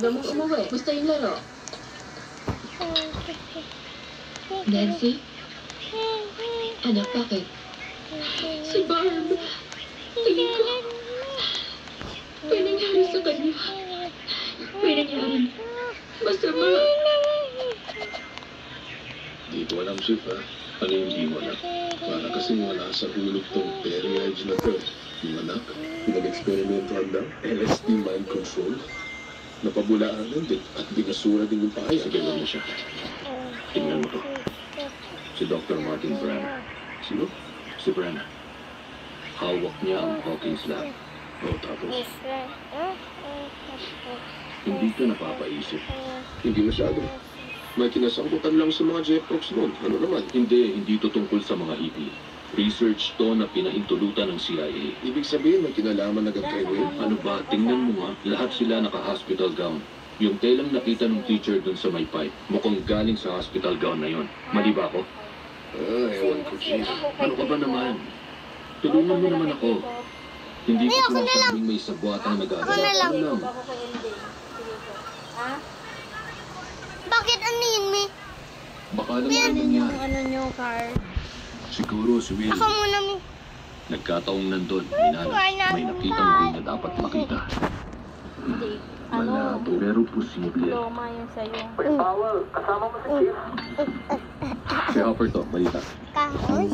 maaga mong umuwi. Gusto yung laro? Nancy? Anak, bakit? Si Barb. Tingin ko, may nangyari sa kanya. May nangyari masama. Di ko alam, Chef, ha? Ano yung di mo alam? Para kasi wala sa hulog tong Terry Edge na to. Yung anak, pinag-experimentuhan daw, LSD mind control. Napabulaanan din at binasura din yung paya. Sige, mo siya. Tingnan mo to. Si Dr. Martin Brenner. Sino? Si Brenner. Hawak niya ang Hawkins Lab. O, tapos, Hindi ka napapaisip. hindi masyado. May kinasangkutan lang sa mga Jeprox noon. Ano naman? Hindi to tungkol sa mga hippie. Research to na pinahintulutan ng CIA. Ibig sabihin, may kinalaman agad kayo yun? Ano ba? Tingnan mo nga. Lahat sila naka-hospital gown. Yung telang nakita ng teacher dun sa may pipe, mukhang galing sa hospital gown na yon. Mali ba ako? Ewan ko, Chief. Ano ka ba naman? Tulungan mo naman ako. Hindi ko sinasabing may sabwatang nag-aaral. Ako na lang. Ano lang? Bakit ano yun, Mi? Baka naman nangyari. Ano nyo, car? Siguro si Will. Ako muna, Mi. Nagkataong nandun, minana, may nakitang hindi na dapat makita. Hindi. Malabo, pero posible. Diploma yung sa'yo. Si Hopper to, balita. Kahos.